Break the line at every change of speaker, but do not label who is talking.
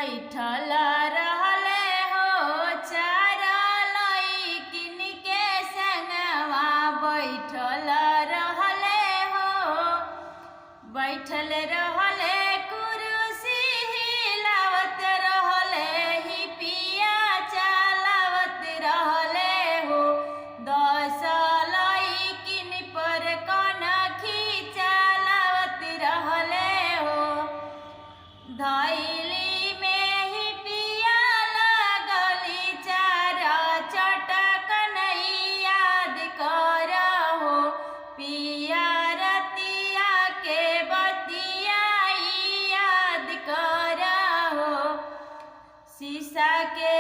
बैठल रहले हो चार लइकिन के संगवा बैठल रहले हो। बैठल रहले कुर्सी हिलावत रहले ही पिया चलावत रहले हो। 10 लइकिन पर कनखी चलावत रहले हो। धैली में ही पिया लगली चार चटकन याद करहो। पिया रतिया के बतिया याद करहो। शीशा के